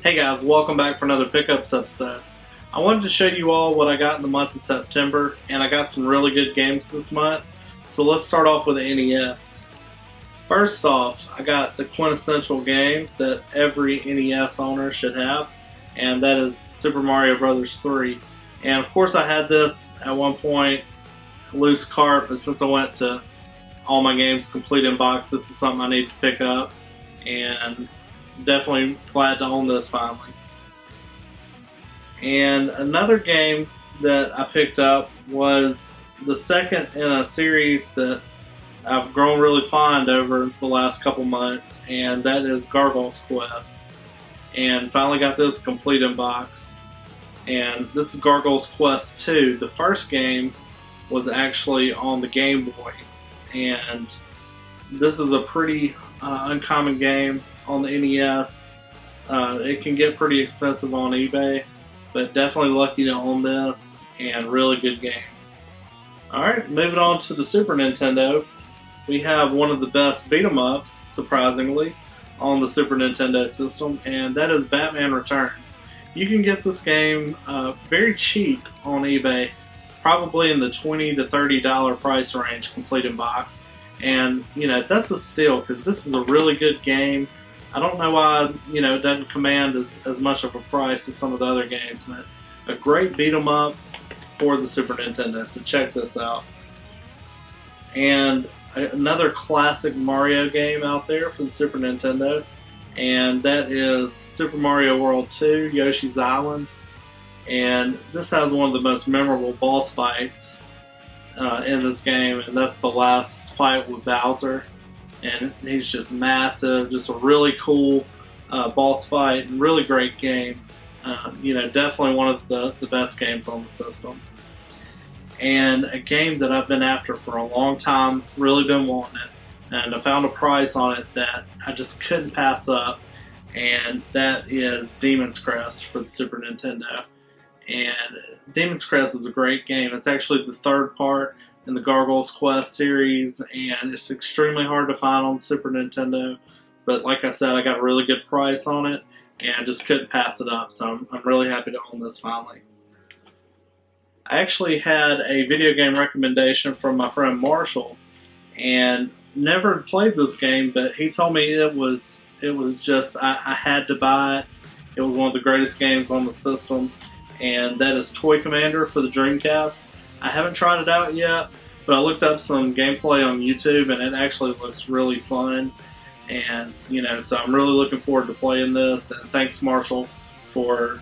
Hey guys, welcome back for another pickups episode. I wanted to show you all what I got in the month of September, and I got some really good games this month. So let's start off with the NES. First off, I got the quintessential game that every NES owner should have, and that is Super Mario Bros. 3. And of course I had this at one point, loose cart, but since I went to all my games complete in box, this is something I need to pick up, and definitely glad to own this finally. And another game that I picked up was the second in a series that I've grown really fond over the last couple months, and that is Gargoyle's Quest. And finally got this complete in box. And this is Gargoyle's Quest 2. The first game was actually on the Game Boy, and this is a pretty uncommon game on the NES. It can get pretty expensive on eBay, but definitely lucky to own this, and really good game. Alright, moving on to the Super Nintendo. We have one of the best beat 'em ups, surprisingly, on the Super Nintendo system, and that is Batman Returns. You can get this game very cheap on eBay, probably in the $20 to $30 price range, complete in box. And, that's a steal, because this is a really good game. I don't know why, it doesn't command as much of a price as some of the other games, but a great beat 'em up for the Super Nintendo, so check this out. And another classic Mario game out there for the Super Nintendo, and that is Super Mario World 2, Yoshi's Island. And this has one of the most memorable boss fights in this game, and that's the last fight with Bowser. And he's just massive, just a really cool boss fight, and really great game. Definitely one of the best games on the system. And a game that I've been after for a long time, really been wanting it. And I found a price on it that I just couldn't pass up, and that is Demon's Crest for the Super Nintendo. And Demon's Crest is a great game. It's actually the third part in the Gargoyle's Quest series, and it's extremely hard to find on the Super Nintendo. But like I said, I got a really good price on it, and I just couldn't pass it up, so I'm really happy to own this finally. I actually had a video game recommendation from my friend Marshall, and never played this game, but he told me it was just, I had to buy it. It was one of the greatest games on the system, and that is Toy Commander for the Dreamcast. I haven't tried it out yet, but I looked up some gameplay on YouTube, and it actually looks really fun. And, so I'm really looking forward to playing this, and thanks Marshall for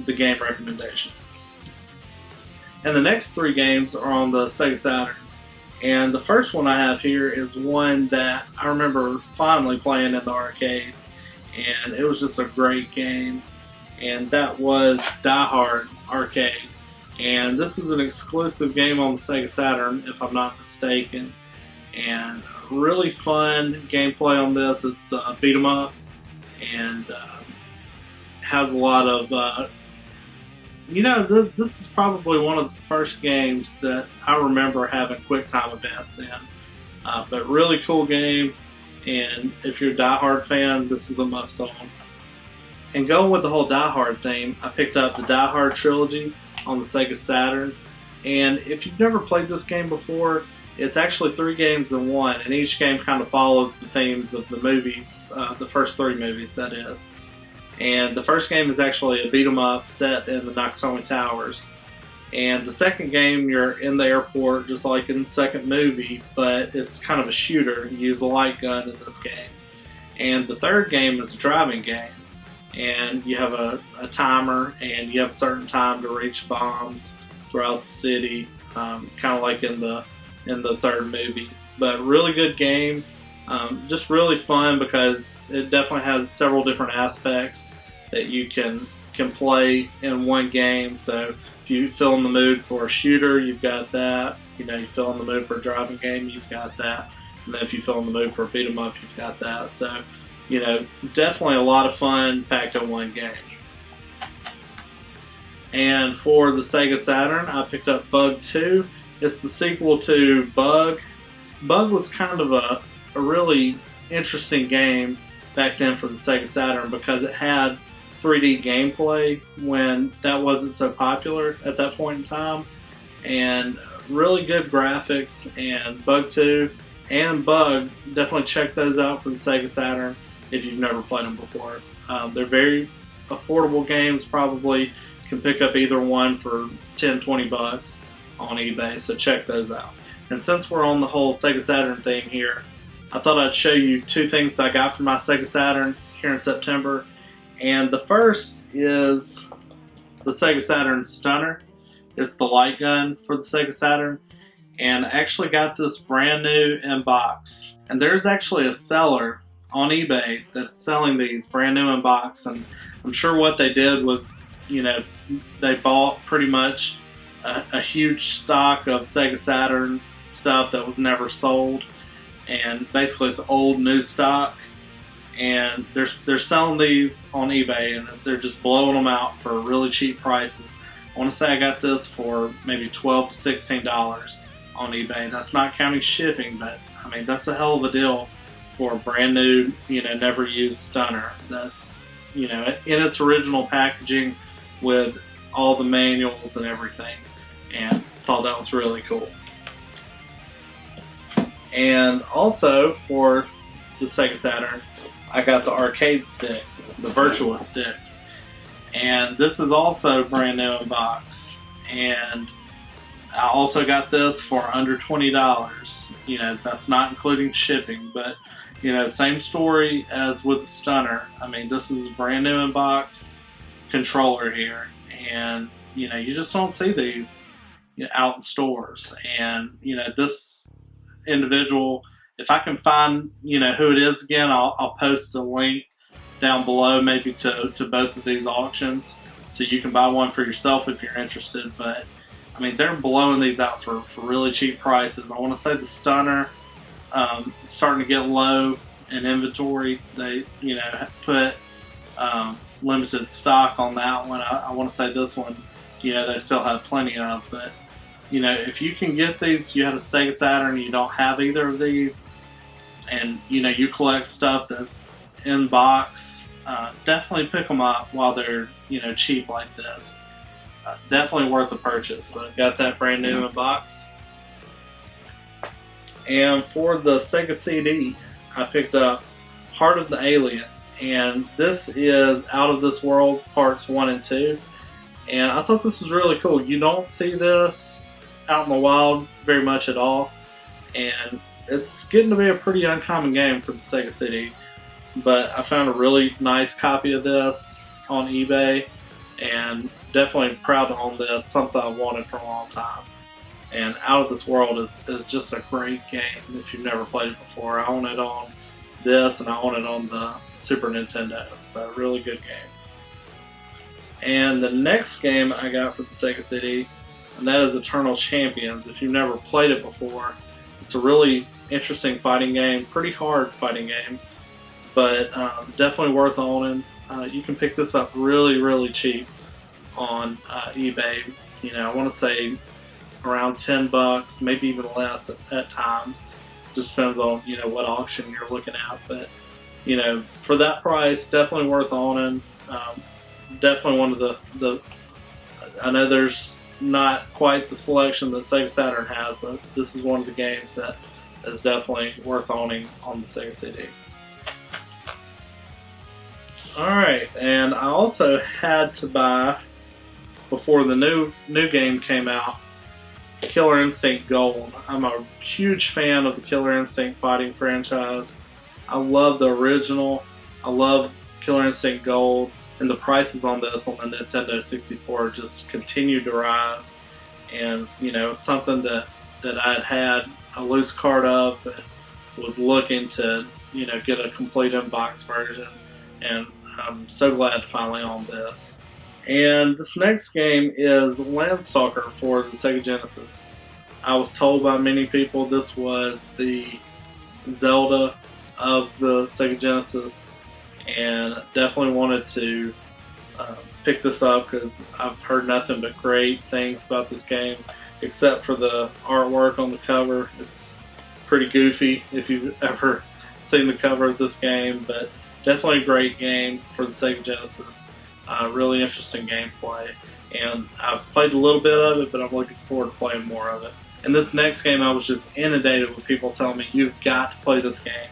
the game recommendation. And the next three games are on the Sega Saturn. And the first one I have here is one that I remember fondly playing in the arcade, and it was just a great game, and that was Die Hard Arcade. And this is an exclusive game on the Sega Saturn, if I'm not mistaken. And really fun gameplay on this. It's beat 'em up, and has a lot of, this is probably one of the first games that I remember having QuickTime events in. But really cool game, and if you're a Die Hard fan, this is a must-own. And going with the whole Die Hard theme, I picked up the Die Hard Trilogy on the Sega Saturn. And if you've never played this game before, it's actually 3 games in one, and each game kind of follows the themes of the movies, the first 3 movies, that is. And the first game is actually a beat 'em up set in the Nakatomi Towers. And the second game, you're in the airport, just like in the second movie, but it's kind of a shooter. You use a light gun in this game. And the third game is a driving game. And you have a timer, and you have a certain time to reach bombs throughout the city, kind of like in the third movie. But really good game, just really fun because it definitely has several different aspects that you can play in one game. So if you feel in the mood for a shooter, you've got that. You feel in the mood for a driving game, you've got that. And then if you feel in the mood for a beat 'em up, you've got that. So definitely a lot of fun packed in one game. And for the Sega Saturn, I picked up Bug 2. It's the sequel to Bug. Bug was kind of a really interesting game back then for the Sega Saturn because it had 3D gameplay when that wasn't so popular at that point in time, and really good graphics. And Bug 2 and Bug, definitely check those out for the Sega Saturn if you've never played them before. They're very affordable games, probably can pick up either one for 10-20 bucks on eBay, so check those out. And since we're on the whole Sega Saturn thing here, I thought I'd show you two things that I got from my Sega Saturn here in September. And the first is the Sega Saturn Stunner. It's the light gun for the Sega Saturn. And I actually got this brand new in box. And there's actually a seller on eBay that's selling these brand new in box. And I'm sure what they did was, you know, they bought pretty much a huge stock of Sega Saturn stuff that was never sold. And basically it's old new stock. And they're selling these on eBay, and they're just blowing them out for really cheap prices. I want to say I got this for maybe $12 to $16 on eBay. That's not counting shipping, but I mean, that's a hell of a deal for a brand new, you know, never used Stunner. That's, you know, in its original packaging with all the manuals and everything, and thought that was really cool. And also for the Sega Saturn, I got the arcade stick, the Virtua stick. And this is also brand new in box. And I also got this for under $20. You know, that's not including shipping, but you know, same story as with the Stunner. I mean, this is a brand new in box controller here, and you know, you just don't see these, you know, out in stores. And you know, this individual, if I can find, you know, who it is again, I'll post a link down below, maybe to both of these auctions, so you can buy one for yourself if you're interested. But I mean, they're blowing these out for really cheap prices. I want to say the Stunner starting to get low in inventory. They, you know, put limited stock on that one. I want to say this one, you know, they still have plenty of. But you know, if you can get these, you have a Sega Saturn, you don't have either of these, and you know, you collect stuff that's in box, definitely pick them up while they're, you know, cheap like this. Definitely worth a purchase. But I got that brand new in box. And for the Sega CD, I picked up Heart of the Alien, and this is Out of This World Parts 1 and 2. And I thought this was really cool. You don't see this out in the wild very much at all, and it's getting to be a pretty uncommon game for the Sega CD. But I found a really nice copy of this on eBay, and definitely proud to own this, something I wanted for a long time. And Out of This World is just a great game if you've never played it before. I own it on this, and I own it on the Super Nintendo. It's a really good game. And the next game I got for the Sega CD, and that is Eternal Champions. If you've never played it before, it's a really interesting fighting game, pretty hard fighting game, but definitely worth owning. You can pick this up really cheap on eBay. You know, I want to say around 10 bucks, maybe even less at times. Just depends on, you know, what auction you're looking at. But you know, for that price, definitely worth owning. Definitely one of the I know there's not quite the selection that Sega Saturn has, but this is one of the games that is definitely worth owning on the Sega CD. Alright, and I also had to buy, before the new game came out, Killer Instinct Gold. I'm a huge fan of the Killer Instinct fighting franchise. I love the original. I love Killer Instinct Gold. And the prices on this on the Nintendo 64 just continued to rise. And, you know, something that I had a loose card of, but was looking to, you know, get a complete in-box version. And I'm so glad to finally own this. And this next game is Landstalker for the Sega Genesis. I was told by many people this was the Zelda of the Sega Genesis, and definitely wanted to pick this up because I've heard nothing but great things about this game, except for the artwork on the cover. It's pretty goofy if you've ever seen the cover of this game, but definitely a great game for the Sega Genesis. Really interesting gameplay. And I've played a little bit of it, but I'm looking forward to playing more of it. And this next game, I was just inundated with people telling me, you've got to play this game.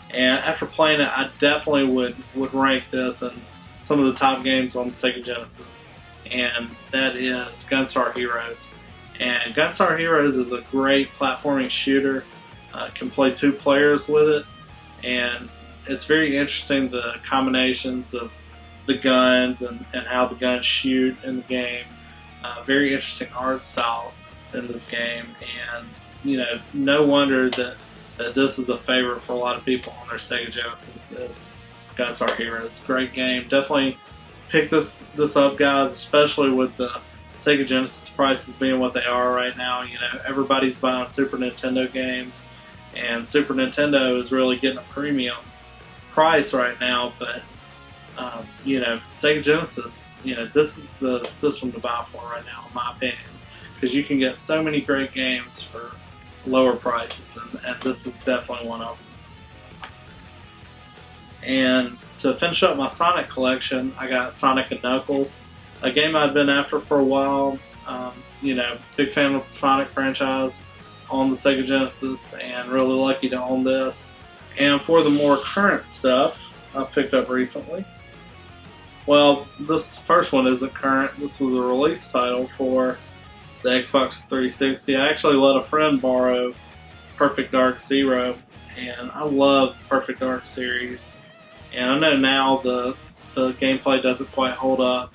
And after playing it, I definitely would rank this in some of the top games on the Sega Genesis. And that is Gunstar Heroes. And Gunstar Heroes is a great platforming shooter. Can play 2 players with it. And it's very interesting, the combinations of the guns and how the guns shoot in the game. Very interesting art style in this game. And, you know, no wonder that this is a favorite for a lot of people on their Sega Genesis. Is Gunstar Heroes. Great game. Definitely pick this up, guys, especially with the Sega Genesis prices being what they are right now. You know, everybody's buying Super Nintendo games, and Super Nintendo is really getting a premium price right now. But you know, Sega Genesis, you know, this is the system to buy for right now, in my opinion, because you can get so many great games for lower prices, and this is definitely one of them. And to finish up my Sonic collection, I got Sonic and Knuckles, a game I've been after for a while. You know, big fan of the Sonic franchise on the Sega Genesis, and really lucky to own this. And for the more current stuff I've picked up recently, well, this first one isn't current. This was a release title for the Xbox 360. I actually let a friend borrow Perfect Dark Zero, and I love Perfect Dark series. And I know now the gameplay doesn't quite hold up,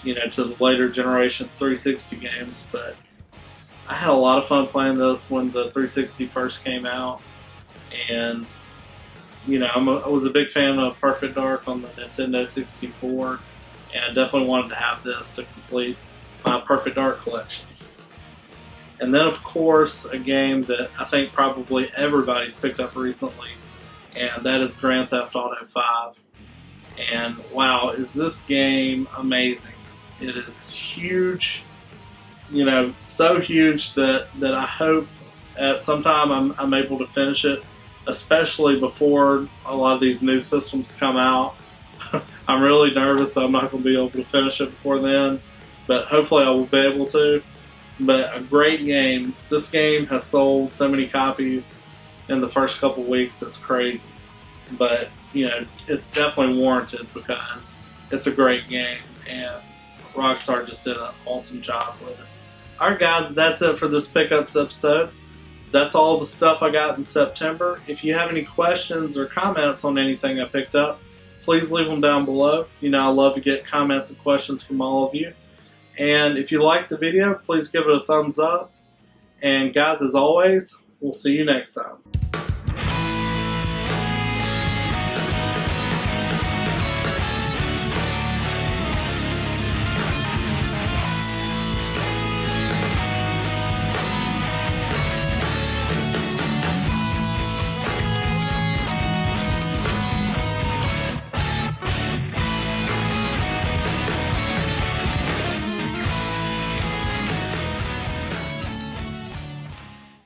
you know, to the later generation 360 games, but I had a lot of fun playing this when the 360 first came out. And, you know, I was a big fan of Perfect Dark on the Nintendo 64, and I definitely wanted to have this to complete my Perfect Dark collection. And then, of course, a game that I think probably everybody's picked up recently, and that is Grand Theft Auto 5. And wow, is this game amazing. It is huge, you know, so huge that I hope at some time I'm able to finish it, especially before a lot of these new systems come out. I'm really nervous that I'm not going to be able to finish it before then, but hopefully I will be able to. But a great game. This game has sold so many copies in the first couple weeks, it's crazy. But, you know, it's definitely warranted because it's a great game, and Rockstar just did an awesome job with it. Alright guys, that's it for this Pickups episode. That's all the stuff I got in September. If you have any questions or comments on anything I picked up, please leave them down below. You know, I love to get comments and questions from all of you. And if you liked the video, please give it a thumbs up. And guys, as always, we'll see you next time.